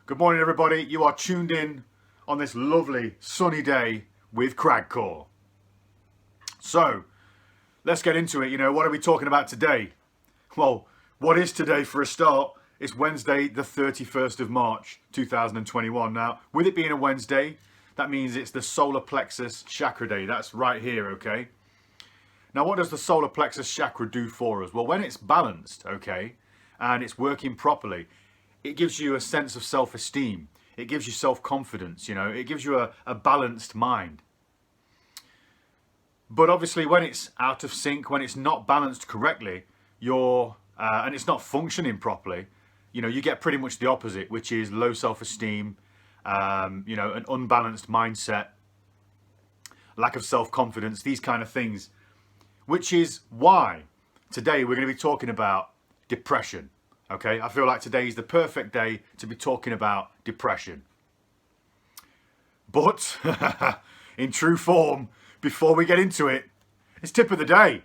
Good morning, everybody. You are tuned in on this lovely sunny day with Crag. So, let's get into it. What are we talking about today? Well, what is today for a start? It's Wednesday, the 31st of March, 2021. Now, with it being a Wednesday, that means it's the solar plexus chakra day. That's right here, okay? Now, what does the solar plexus chakra do for us? Well, when it's balanced, okay, and it's working properly, it gives you a sense of self-esteem. It gives you self-confidence, it gives you a balanced mind. But obviously when it's out of sync, when it's not balanced correctly, and it's not functioning properly, you get pretty much the opposite, which is low self-esteem, an unbalanced mindset, lack of self-confidence, these kind of things, which is why today we're going to be talking about depression. Okay, I feel like today is the perfect day to be talking about depression. But in true form, before we get into it, it's tip of the day.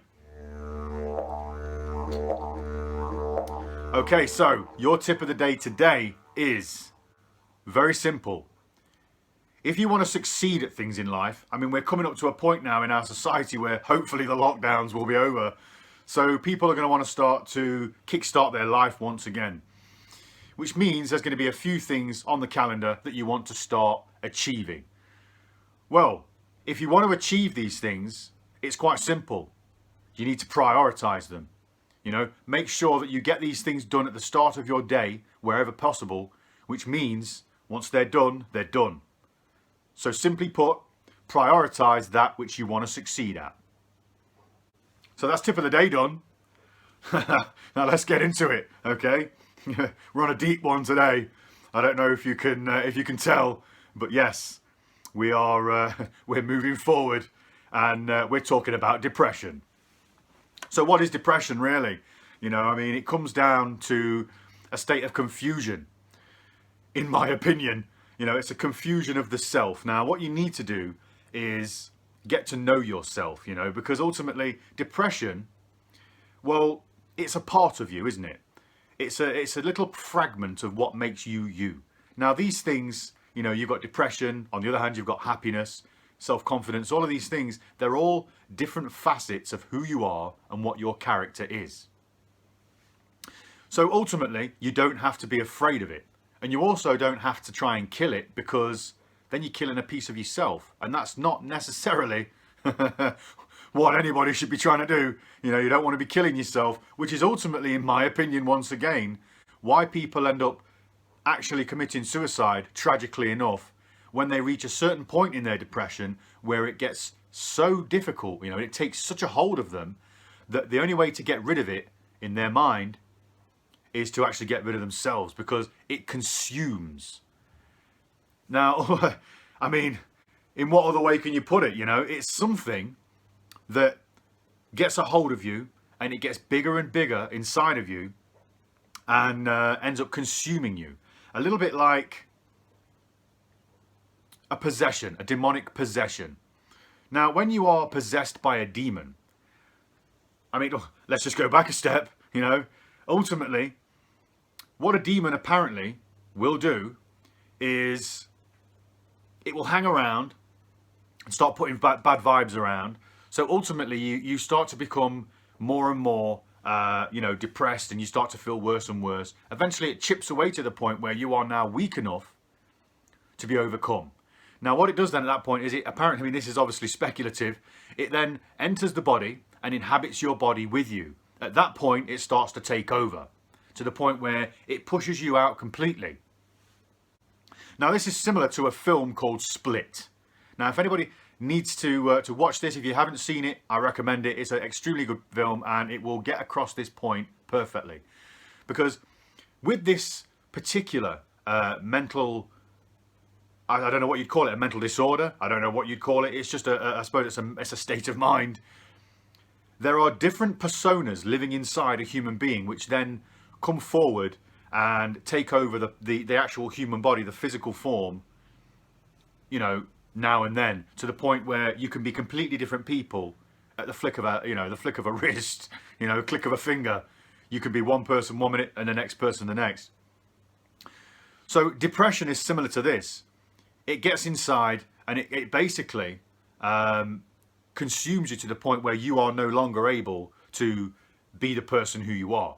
Okay, so your tip of the day today is very simple. If you want to succeed at things in life, we're coming up to a point now in our society where hopefully the lockdowns will be over. So people are going to want to start to kickstart their life once again, which means there's going to be a few things on the calendar that you want to start achieving. Well, if you want to achieve these things, it's quite simple. You need to prioritize them. Make sure that you get these things done at the start of your day, wherever possible, which means once they're done, they're done. So simply put, prioritize that which you want to succeed at. So that's tip of the day done. Now let's get into it, okay? We're on a deep one today. I don't know if you can tell, but yes, we're moving forward, and we're talking about depression. So what is depression really? It comes down to a state of confusion. In my opinion, it's a confusion of the self. Now, what you need to do is get to know yourself, because ultimately depression, well, it's a part of you, isn't it? It's a little fragment of what makes you you. Now, these things, you've got depression. On the other hand, you've got happiness, self-confidence. All of these things, they're all different facets of who you are and what your character is. So ultimately, you don't have to be afraid of it. And you also don't have to try and kill it, because then you're killing a piece of yourself. And that's not necessarily what anybody should be trying to do. You don't want to be killing yourself, which is ultimately, in my opinion, once again, why people end up actually committing suicide, tragically enough, when they reach a certain point in their depression where it gets so difficult, it takes such a hold of them that the only way to get rid of it in their mind is to actually get rid of themselves, because it consumes. Now, in what other way can you put it? It's something that gets a hold of you, and it gets bigger and bigger inside of you, and ends up consuming you. A little bit like a possession, a demonic possession. Now, when you are possessed by a demon, let's just go back a step, ultimately, what a demon apparently will do is it will hang around and start putting bad vibes around. So ultimately, you start to become more and more, depressed, and you start to feel worse and worse. Eventually, it chips away to the point where you are now weak enough to be overcome. Now, what it does then at that point is this is obviously speculative. It then enters the body and inhabits your body with you. At that point, it starts to take over, to the point where it pushes you out completely. Now, this is similar to a film called Split. Now, if anybody needs to watch this, if you haven't seen it, I recommend it. It's an extremely good film, and it will get across this point perfectly. Because with this particular mental, I don't know what you'd call it, a mental disorder. I don't know what you'd call it. It's just I suppose it's a state of mind. There are different personas living inside a human being, which then come forward and take over the actual human body, the physical form, now and then, to the point where you can be completely different people at the flick of a wrist, click of a finger. You can be one person 1 minute and the next person the next. So depression is similar to this. It gets inside and it basically consumes you to the point where you are no longer able to be the person who you are.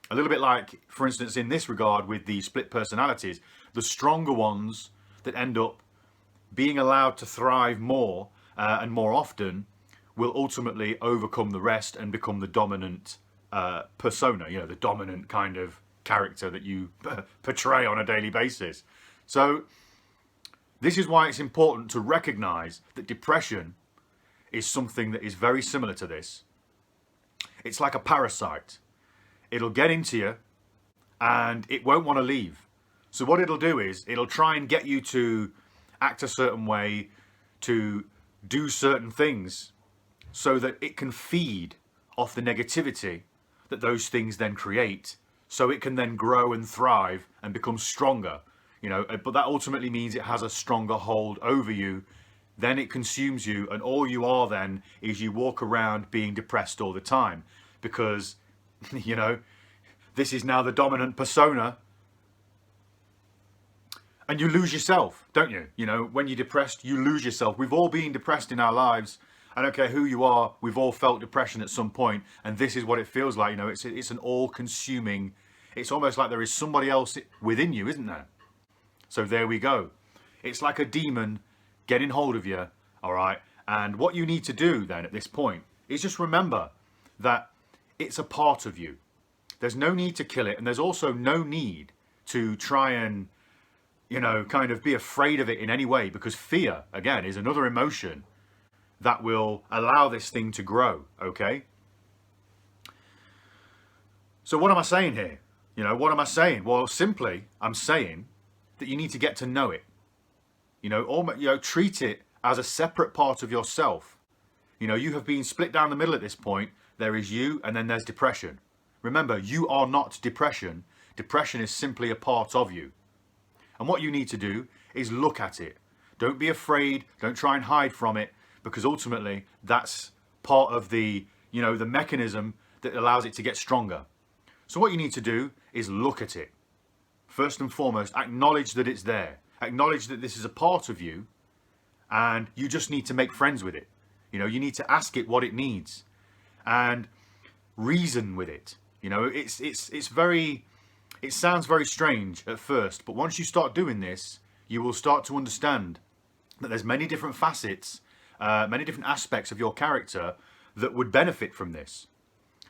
A little bit like, for instance, in this regard with the split personalities, the stronger ones that end up being allowed to thrive more and more often will ultimately overcome the rest and become the dominant persona, the dominant kind of character that you portray on a daily basis. So this is why it's important to recognize that depression is something that is very similar to this. It's like a parasite. It'll get into you and it won't want to leave. So what it'll do is it'll try and get you to act a certain way, to do certain things, so that it can feed off the negativity that those things then create, so it can then grow and thrive and become stronger. But that ultimately means it has a stronger hold over you. Then it consumes you, and all you are then is you walk around being depressed all the time because this is now the dominant persona. And you lose yourself, don't you? When you're depressed, you lose yourself. We've all been depressed in our lives. I don't care who you are, we've all felt depression at some point, and this is what it feels like. It's an all-consuming, it's almost like there is somebody else within you, isn't there? So there we go. It's like a demon getting hold of you, all right? And what you need to do then at this point is just remember that it's a part of you. There's no need to kill it, and there's also no need to try and, kind of be afraid of it in any way, because fear, again, is another emotion that will allow this thing to grow, okay? So what am I saying here? What am I saying? Well, simply, I'm saying that you need to get to know it. Treat it as a separate part of yourself. You have been split down the middle at this point. There is you, and then there's depression. Remember, you are not depression. Depression is simply a part of you. And what you need to do is look at it. Don't be afraid. Don't try and hide from it, because ultimately that's part of the mechanism that allows it to get stronger. So what you need to do is look at it. First and foremost, acknowledge that it's there. Acknowledge that this is a part of you, and you just need to make friends with it. You need to ask it what it needs and reason with it. It sounds very strange at first, but once you start doing this, you will start to understand that there's many different facets, many different aspects of your character that would benefit from this.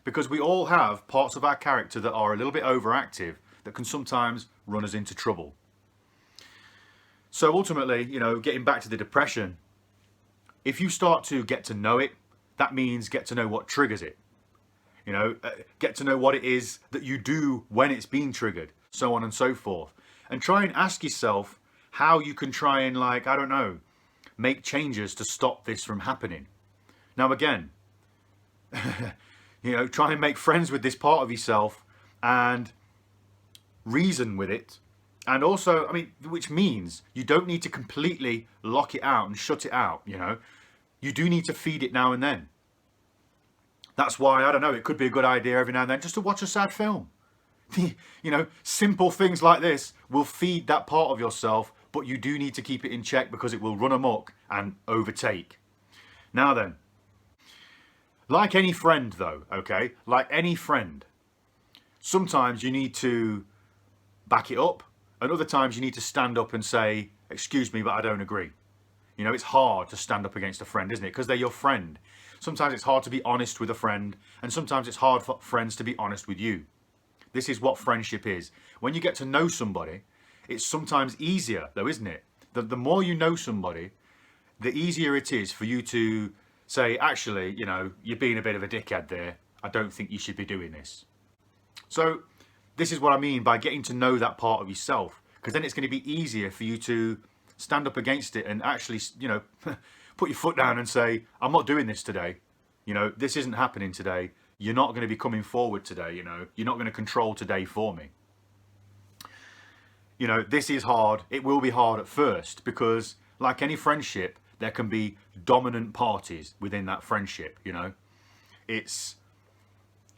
Because we all have parts of our character that are a little bit overactive, that can sometimes run us into trouble. So ultimately, getting back to the depression, if you start to get to know it, that means get to know what triggers it. Get to know what it is that you do when it's being triggered, so on and so forth. And try and ask yourself how you can try and, make changes to stop this from happening. Now again, try and make friends with this part of yourself and reason with it. And also, which means you don't need to completely lock it out and shut it out, You do need to feed it now and then. That's why, it could be a good idea every now and then just to watch a sad film. Simple things like this will feed that part of yourself, but you do need to keep it in check because it will run amok and overtake. Now then, like any friend though, okay? Like any friend, sometimes you need to back it up, and other times you need to stand up and say, excuse me, but I don't agree. It's hard to stand up against a friend, isn't it? Because they're your friend. Sometimes it's hard to be honest with a friend, and sometimes it's hard for friends to be honest with you. This is what friendship is. When you get to know somebody, it's sometimes easier though, isn't it? The more you know somebody, the easier it is for you to say, actually, you're being a bit of a dickhead there. I don't think you should be doing this. So this is what I mean by getting to know that part of yourself, because then it's going to be easier for you to stand up against it and actually, put your foot down and say, I'm not doing this today. This isn't happening today. You're not going to be coming forward today. You're not going to control today for me. This is hard. It will be hard at first because, like any friendship, there can be dominant parties within that friendship. It's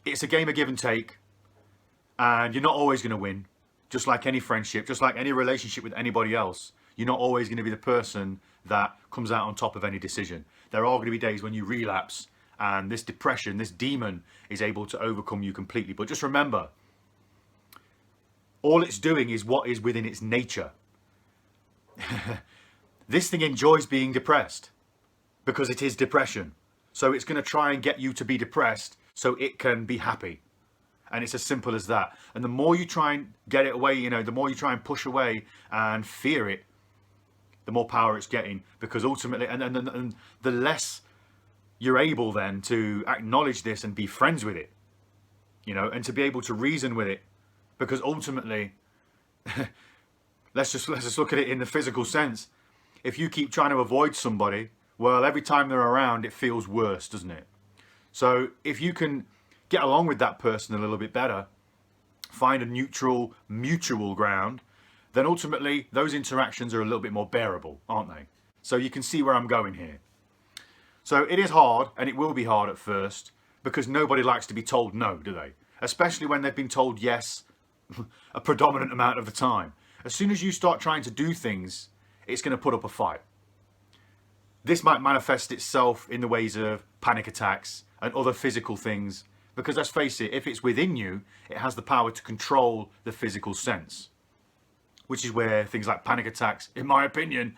a game of give and take, and you're not always going to win. just like any friendship, just like any relationship with anybody else, you're not always going to be the person that comes out on top of any decision. There are going to be days when you relapse and this depression, this demon is able to overcome you completely. But just remember, all it's doing is what is within its nature. This thing enjoys being depressed because it is depression. So it's going to try and get you to be depressed so it can be happy. And it's as simple as that. And the more you try and get it away, the more you try and push away and fear it, the more power it's getting. Because ultimately, and the less you're able then to acknowledge this and be friends with it, and to be able to reason with it. Because ultimately, let's just look at it in the physical sense. If you keep trying to avoid somebody, well, every time they're around, it feels worse, doesn't it? So if you can get along with that person a little bit better, find a neutral, mutual ground, then ultimately those interactions are a little bit more bearable, aren't they? So you can see where I'm going here. So it is hard, and it will be hard at first, because nobody likes to be told no, do they? Especially when they've been told yes a predominant amount of the time. As soon as you start trying to do things, it's going to put up a fight. This might manifest itself in the ways of panic attacks and other physical things, because let's face it, if it's within you, it has the power to control the physical sense, which is where things like panic attacks, in my opinion,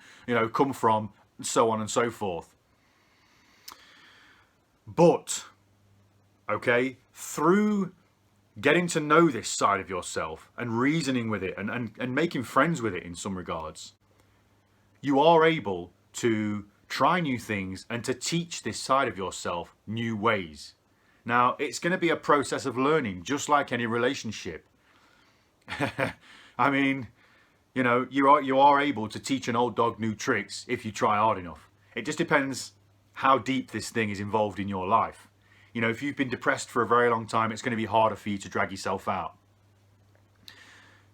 come from, and so on and so forth. But, okay, through getting to know this side of yourself and reasoning with it and making friends with it in some regards, you are able to try new things and to teach this side of yourself new ways. Now, it's going to be a process of learning, just like any relationship. I mean, you are able to teach an old dog new tricks if you try hard enough. It just depends how deep this thing is involved in your life. If you've been depressed for a very long time, it's going to be harder for you to drag yourself out.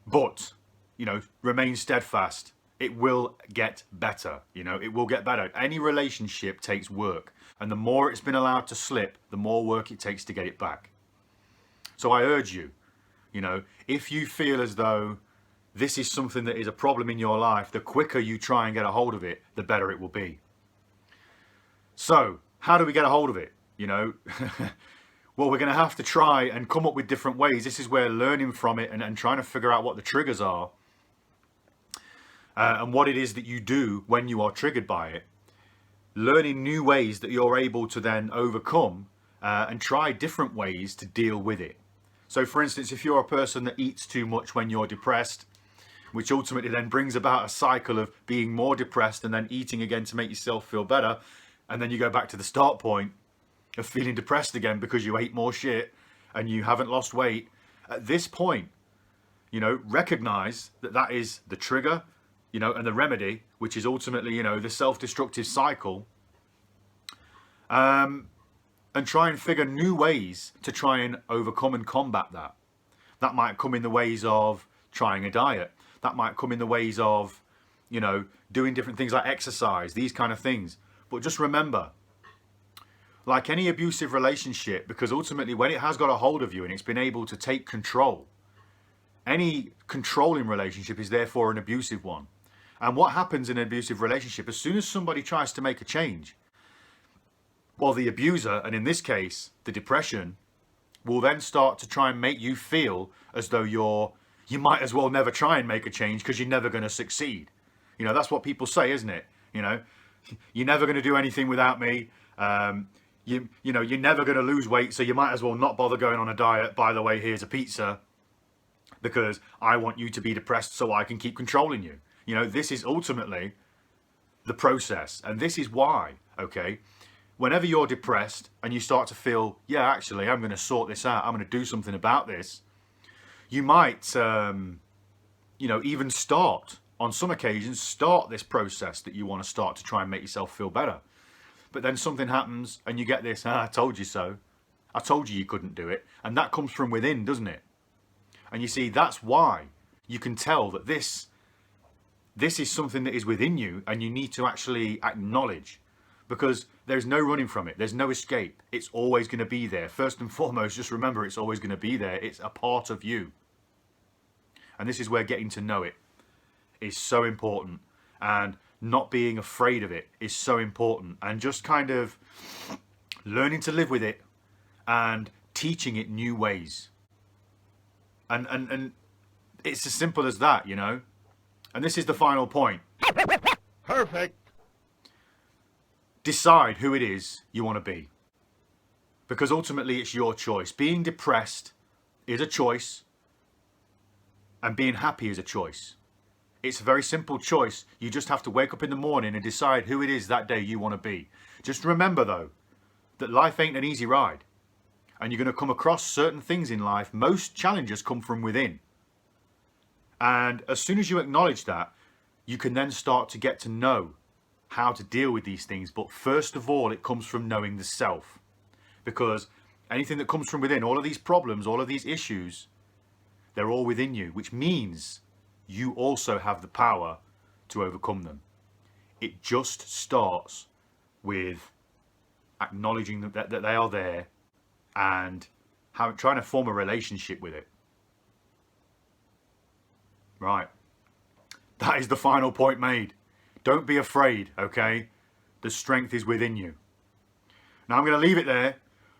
But, remain steadfast. It will get better. It will get better. Any relationship takes work. And the more it's been allowed to slip, the more work it takes to get it back. So I urge you, if you feel as though this is something that is a problem in your life, the quicker you try and get a hold of it, the better it will be. So, how do we get a hold of it? Well, we're going to have to try and come up with different ways. This is where learning from it and trying to figure out what the triggers are and what it is that you do when you are triggered by it. Learning new ways that you're able to then overcome and try different ways to deal with it. So, for instance, if you're a person that eats too much when you're depressed, which ultimately then brings about a cycle of being more depressed and then eating again to make yourself feel better, and then you go back to the start point of feeling depressed again because you ate more shit and you haven't lost weight. At this point, recognize that that is the trigger, and the remedy, which is ultimately, the self-destructive cycle. And try and figure new ways to try and overcome and combat that. That might come in the ways of trying a diet. That might come in the ways of, doing different things like exercise, these kind of things. But just remember, like any abusive relationship, because ultimately when it has got a hold of you and it's been able to take control, any controlling relationship is therefore an abusive one. And what happens in an abusive relationship, as soon as somebody tries to make a change, well, the abuser, and in this case, the depression, will then start to try and make you feel as though you might as well never try and make a change because you're never going to succeed. That's what people say, isn't it? You're never going to do anything without me. You're never going to lose weight, so you might as well not bother going on a diet. By the way, here's a pizza, because I want you to be depressed so I can keep controlling you. This is ultimately the process. And this is why, okay, whenever you're depressed and you start to feel, yeah, actually, I'm going to sort this out, I'm going to do something about this, you might, even on some occasions, start this process that you want to start to try and make yourself feel better. But then something happens and you get this, I told you so. I told you couldn't do it. And that comes from within, doesn't it? And you see, that's why you can tell that this is something that is within you and you need to actually acknowledge, because there's no running from it. There's no escape. It's always going to be there. First and foremost, just remember, it's always going to be there. It's a part of you. And this is where getting to know it is so important, and not being afraid of it is so important, and just kind of learning to live with it and teaching it new ways. And it's as simple as that, you know. And this is the final point. Perfect. Decide who it is you want to be. Because ultimately it's your choice. Being depressed is a choice, and being happy is a choice. It's a very simple choice. You just have to wake up in the morning and decide who it is that day you want to be. Just remember though, that life ain't an easy ride. And you're going to come across certain things in life. Most challenges come from within. And as soon as you acknowledge that, you can then start to get to know how to deal with these things. But first of all, it comes from knowing the self. Because anything that comes from within, all of these problems, all of these issues, they're all within you, which means you also have the power to overcome them. It just starts with acknowledging that they are there and trying to form a relationship with it. Right. That is the final point made. Don't be afraid, okay? The strength is within you. Now I'm going to leave it there.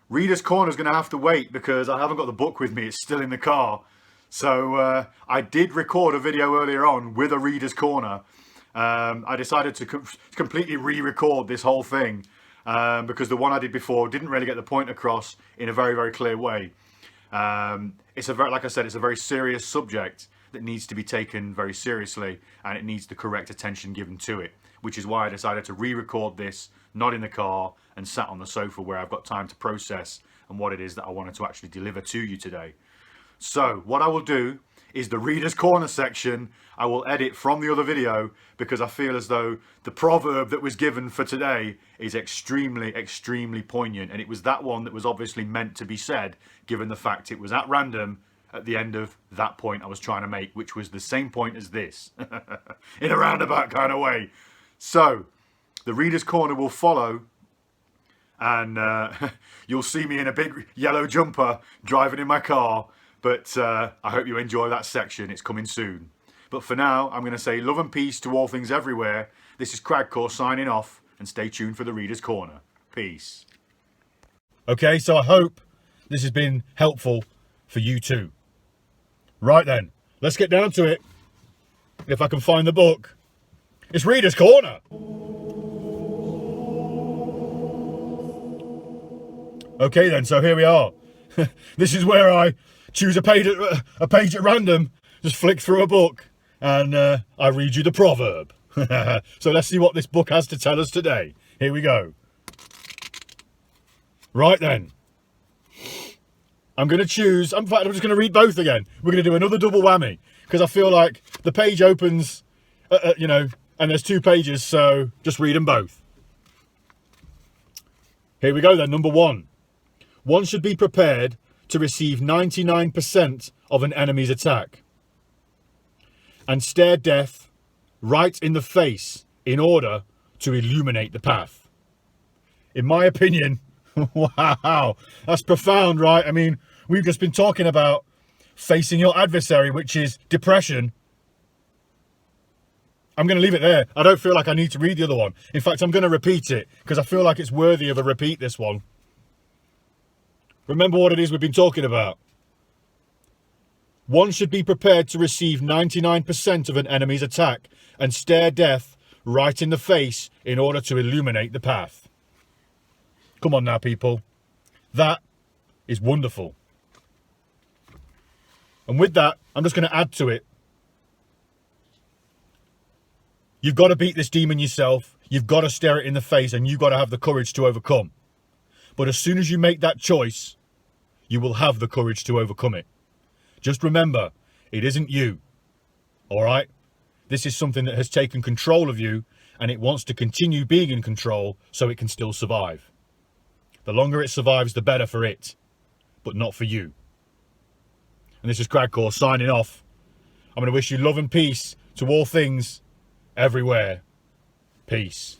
Reader's Corner is going to have to wait because I haven't got the book with me. It's still in the car. So I did record a video earlier on with a Reader's Corner. I decided to completely re-record this whole thing because the one I did before didn't really get the point across in a very, very clear way. It's like I said, it's a very serious subject that needs to be taken very seriously, and it needs the correct attention given to it, which is why I decided to re-record this, not in the car, and sat on the sofa where I've got time to process and what it is that I wanted to actually deliver to you today. So what I will do is the Reader's Corner section I will edit from the other video, because I feel as though the proverb that was given for today is extremely, extremely poignant, and it was that one that was obviously meant to be said, given the fact it was at random at the end of that point I was trying to make, which was the same point as this, in a roundabout kind of way. So the Reader's Corner will follow, and you'll see me in a big yellow jumper driving in my car. But I hope you enjoy that section. It's coming soon. But for now, I'm going to say love and peace to all things everywhere. This is Crag signing off, and stay tuned for the Reader's Corner. Peace. Okay, so I hope this has been helpful for you too. Right then, let's get down to it. If I can find the book. It's Reader's Corner. Okay then, so here we are. This is where I choose a page at random, just flick through a book, and I read you the proverb. So let's see what this book has to tell us today. Here we go. Right then. I'm going to choose, in fact I'm just going to read both again. We're going to do another double whammy, because I feel like the page opens, you know, and there's 2 pages, so just read them both. Here we go then, number 1. One should be prepared to receive 99% of an enemy's attack and stare death right in the face in order to illuminate the path. In my opinion, wow, that's profound, right? I mean, we've just been talking about facing your adversary, which is depression. I'm going to leave it there. I don't feel like I need to read the other one. In fact, I'm going to repeat it because I feel like it's worthy of a repeat, this one. Remember what it is we've been talking about. One should be prepared to receive 99% of an enemy's attack and stare death right in the face in order to illuminate the path. Come on now, people. That is wonderful. And with that, I'm just going to add to it. You've got to beat this demon yourself. You've got to stare it in the face, and you've got to have the courage to overcome. But as soon as you make that choice, you will have the courage to overcome it. Just remember, it isn't you. All right? This is something that has taken control of you, and it wants to continue being in control so it can still survive. The longer it survives, the better for it, but not for you. And this is Crag signing off. I'm going to wish you love and peace to all things everywhere. Peace.